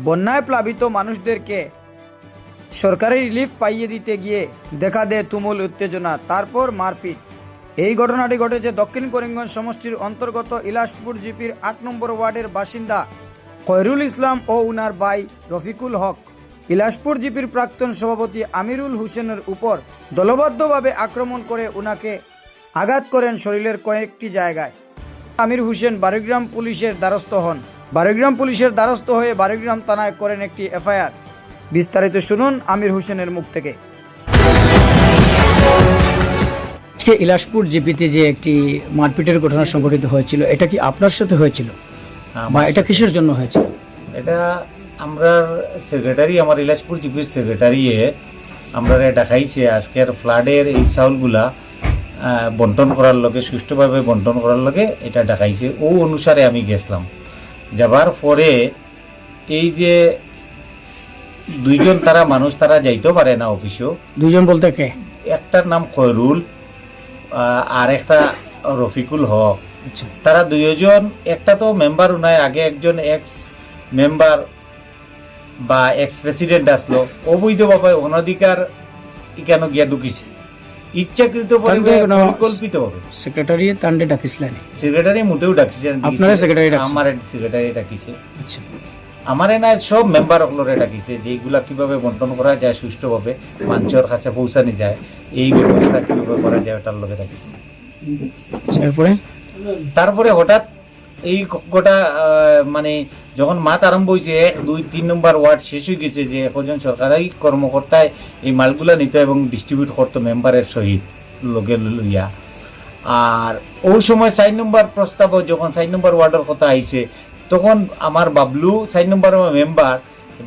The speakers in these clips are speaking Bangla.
বন্যায় প্লাবিত মানুষদেরকে সরকারি রিলিফ পাইয়ে দিতে গিয়ে দেখা দেয় তুমুল উত্তেজনা, তারপর মারপিট। এই ঘটনাটি ঘটেছে দক্ষিণ করিমগঞ্জ সমষ্টির অন্তর্গত ইলাসপুর জিপির ৮ নম্বর ওয়ার্ডের বাসিন্দা খয়রুল ইসলাম ও উনার ভাই রফিকুল হক ইলাসপুর জিপির প্রাক্তন সভাপতি আমিরুল হোসেনের উপর দলবদ্ধভাবে আক্রমণ করে উনাকে আঘাত করেন শরীরের কয়েকটি জায়গায়। আমির হোসেন বারোগ্রাম পুলিশের দ্বারস্থ হন। বারোগ্রাম পুলিশের দ্বারস্থ হয়ে বারোগ্রাম থানায় করেন একটি এফআইআর। বিস্তারিত শুনুন আমির হোসেনের মুখ থেকে। ইলাসপুর জিপিতে যে একটি মারপিটের ঘটনা সংঘটিত হয়েছিল, এটা কি আপনার সাথে হয়েছিল বা এটা কিসের জন্য হয়েছিল? এটা আমরা সেক্রেটারি, আমার ইলাসপুর জিপির সেক্রেটারি আমরা দেখাইছে আজকের ফ্লাডের এই চাউলগুলা বন্টন করার লগে, সুষ্ঠুভাবে বন্টন করার লগে এটা দেখাইছে। ও অনুসারে আমি গেছিলাম। যাবার পরে এই যে দুইজন তারা মানুষ তারা যাইতেও পারে না অফিসেও। দুইজন বলতে কে? একটার নাম খয়রুল আর একটা রফিকুল হক। তারা দুইজন, একটা তো মেম্বার উনায়, আগে একজন এক্স মেম্বার বা এক্স প্রেসিডেন্ট আসলো, অবৈধভাবে অনধিকার কেন গিয়া ঢুকিছে ইচ্ছাকৃত পরিকল্পিত হবে। সেক্রেটারি তান্ডে ডাকিছিলেন? সেক্রেটারি মোটেও ডাকিছে, আপনারা সেক্রেটারি ডাকছে? আমার সেক্রেটারি ডাকিছে। আচ্ছা, আমার না সব মেম্বার অকলরে ডাকিছে যে এইগুলা কিভাবে বন্টন করা যায় সুষ্ঠুভাবে, মানুষের কাছে পৌঁছানো যায়, এই ব্যবস্থা কিভাবে করা যায় ওটার লগে ডাকিছে। তারপরে হঠাৎ এই গোটা মানে যখন মাত আরম্ভ হয়েছে, 1, 2, 3 নম্বর ওয়ার্ড শেষ হয়ে গেছে, যে একজন সরকারি কর্মকর্তায় এই মালগুলা নিত এবং ডিস্ট্রিবিউট করতো মেম্বারের সহিত লগে লইয়া। আর ওই সময় 4 নম্বর প্রস্তাব, যখন 4 নম্বর ওয়ার্ডের কথা আইছে, তখন আমার বাবলু 4 নম্বর মেম্বার,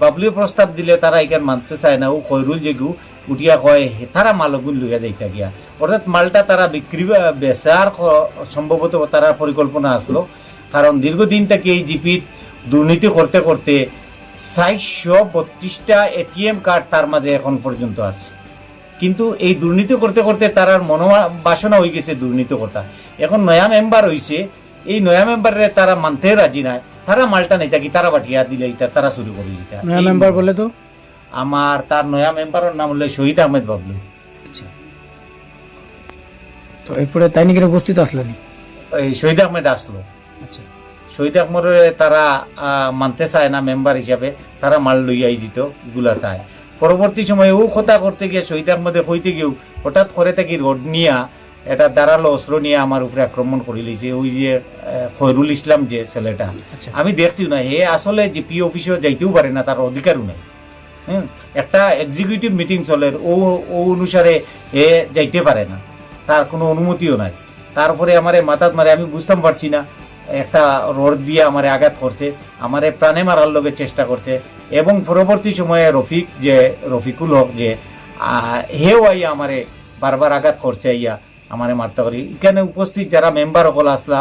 বাবলু প্রস্তাব দিলে তারা এখানে মানতে চায় না। ও খয়রুল যেগু উঠিয়া কয় তারা মালগুন লইয়া যাইতা গিয়া, অর্থাৎ মালটা তারা বিক্রি বেচার সম্ভবত তারা পরিকল্পনা আসলো। কারণ দীর্ঘদিন থেকে এই জিপিত দুর্নীতি করতে করতে 432টা এটিএম কার্ড তার মাঝে এখন পর্যন্ত আছে। কিন্তু এই দুর্নীতি করতে করতে তার মনোবাসনা হয়ে গেছে দুর্নীতি কর্তা। এখন নয়া মেম্বার হয়েছে, এই নয়া মেম্বারে তারা মানতে রাজি নাই। তারা মালটা নেই থাকি তারা বাটিয়া দিলে তারা শুরু করে দিতা। নয়া মেম্বার বলে তো আমার তার নয়া মেম্বারের নাম হলো শহীদ আহমেদ বাবলু। তো এরপরে তাই নাকি উপস্থিত আসলেন? এই শহীদ আহমেদ আসলো। আচ্ছা, শহীদ আহমদের তারা মানতে চায় না মেম্বার হিসাবে, তারা মাল লইয়াই দিত, এগুলা চায়। পরবর্তী সময়ে ও কথা করতে গিয়ে শহীদ আহমদে হইতে গিয়েও হঠাৎ করে থাকি রোড নিয়ে এটা দাঁড়ালো অস্ত্র নিয়ে আমার উপরে আক্রমণ করে লিছে। ওই যে খয়রুল ইসলাম যে ছেলেটা, আমি দেখছি না, হে আসলে জিপি অফিসে যাইতেও পারে না, তার অধিকারও নেই। একটা এক্সিকিউটিভ মিটিং চলে, ও অনুসারে এ যাইতে পারে না, তার কোনো অনুমতিও নাই। তারপরে আমারে মাথাত মারে, আমি বুঝতাম পারছি না, একটা রড দিয়ে আমারে আঘাত করছে, আমারে প্রাণে মারার লোকের চেষ্টা করছে। এবং পরবর্তী সময়ে রফিকুল হক যে হেও আইয়া আমারে বারবার আঘাত করছে, আইয়া আমারে মারতে পারি। এখানে উপস্থিত যারা মেম্বার সকল আসলা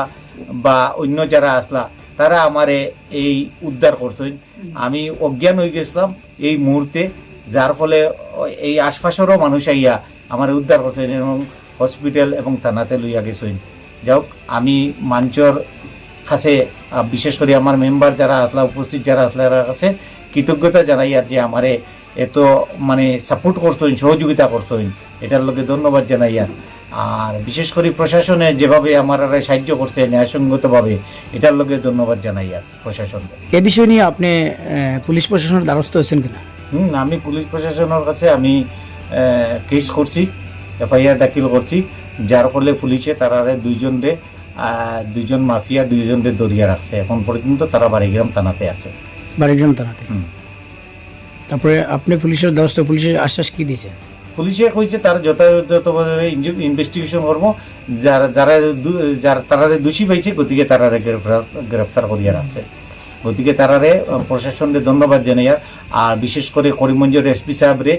বা অন্য যারা আসলা, তারা আমারে এই উদ্ধার করছেন। আমি অজ্ঞান হয়ে গেছিলাম এই মুহূর্তে, যার ফলে এই আশপাশেরও মানুষ আইয়া আমারে উদ্ধার করছেন এবং হসপিটাল এবং থানাতে লইয়া গেছেন। যাক, আমি মঞ্চর কাছে বিশেষ করে আমার মেম্বার যারা আসলা, উপস্থিত যারা আসলা, এর কাছে কৃতজ্ঞতা জানাই আর যে আমারে এত মানে সাপোর্ট করতেন, সহযোগিতা করতেন, এটার লোকে ধন্যবাদ জানাই। আর বিশেষ করে প্রশাসনে যেভাবে আমার সাহায্য করছে ন্যায়সঙ্গতভাবে, এটার লোকে ধন্যবাদ জানাই আর প্রশাসনকে। এ বিষয় নিয়ে আপনি পুলিশ প্রশাসনের দ্বারস্থ হয়েছেন কিনা? আমি পুলিশ প্রশাসনের কাছে আমি কেস করছি, এফআইআর দাখিল করছি, যার ফলে পুলিশে তারা দুইজন মাফিয়া 2জনকে দরিয়া রাখছে। এখন পর্যন্ত তারা বাড়িগ্রাম থানাতে আছে। বাড়িগ্রাম থানাতে? তারপরে আপনি পুলিশের দ্বারস্থ, পুলিশের আশ্বাস কি দিয়েছে? পুলিশে কইছে তারা যথাযথভাবে ইনভেস্টিগেশন করবো, তারা দোষী পাইছে, গতিকে তারা গ্রেফতার করিয়া রাখছে। গতিকে তারারে প্রশাসনকে ধন্যবাদ জানাই। আর বিশেষ করে করিমগঞ্জের এসপি সাহেবরে,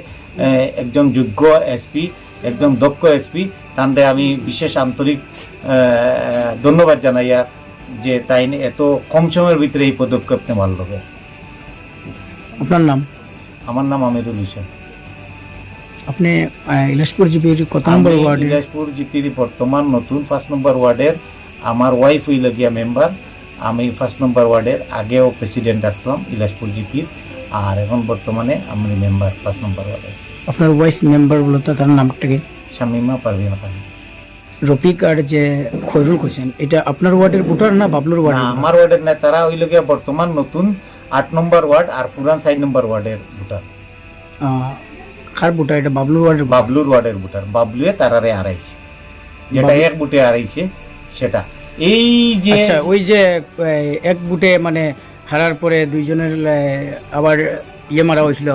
একজন যোগ্য এসপি, একজন দক্ষ এসপি, তাঁরে আমি বিশেষ আন্তরিক ধন্যবাদ জানাই যে তাই এত কম সময়ের ভিতরে এই পদক্ষেপ নেওয়ার লোকে। আপনার নাম? আমার নাম আমিরুল হোসেন। আপনি ইলাসপুর জিপির কত নম্বর ওয়ার্ড? ইলাসপুর জিপির বর্তমান নতুন 5 নম্বর ওয়ার্ডের। আমার ওয়াইফ হইল গিয়া মেম্বার, আমি 1 নম্বর ওয়ার্ডের আগেও প্রেসিডেন্ট আসলাম ইলাসপুর জিপির, আর এখন বর্তমানে আমি মেম্বার 5 নম্বর ওয়ার্ডের। আপনার ওয়াইস মেম্বার বলতে তার নামটা কি? শামিমা পারভিন খান। রফিক আর যে খৈরুল হোসেন, এটা আপনার ওয়ার্ডের ভোটার না বাবলুর না, ওয়ার্ডের? আমার ওয়ার্ডের না, তারা হইল গিয়া বর্তমান নতুন 8 নম্বর ওয়ার্ড আর পুরান 4 নম্বর ওয়ার্ডের ভোটার। কার ভোটার এটা? বাবলুর ওয়ার্ডের? বাবলুর ওয়ার্ডের ভোটার। বাবলুয়ে তারারে হারাইছে, যেটা এক বুটে হারাইছে সেটা। এই যে আচ্ছা, ওই যে এক বুটে মানে হারার পরে দুইজনের আবার ইয়ে মারা হয়েছিল,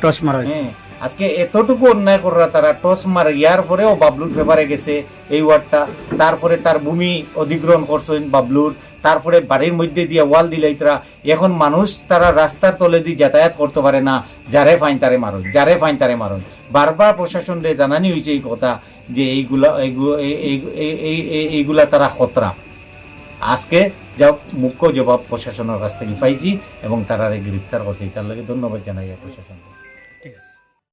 টস মারা হয়েছিল। হ্যাঁ, আজকে এতটুকু অন্যায় করা তারা টস মার ইয়ার পরেও বাবলুর ফেভারে গেছে এই ওয়ার্ডটা। তারপরে তার ভূমি অধিগ্রহণ করছেন বাবলুর, তারপরে বাড়ির মধ্যে দিয়ে ওয়াল দিলাই তারা। এখন মানুষ তারা রাস্তার তলে দিয়ে যাতায়াত করতে পারে না, যারে ফাইন তারে মারুন, যারে ফাইন তারে মারুন। বারবার প্রশাসনরে জানানি হয়েছে এই কথা যে এইগুলা তারা খতরা। আজকে যা মুখ্য জবাব প্রশাসনের কাছ থেকে পাইছি এবং তারা গ্রেফতার করছে, তার লাগে ধন্যবাদ জানাই প্রশাসনকে। ঠিক আছে।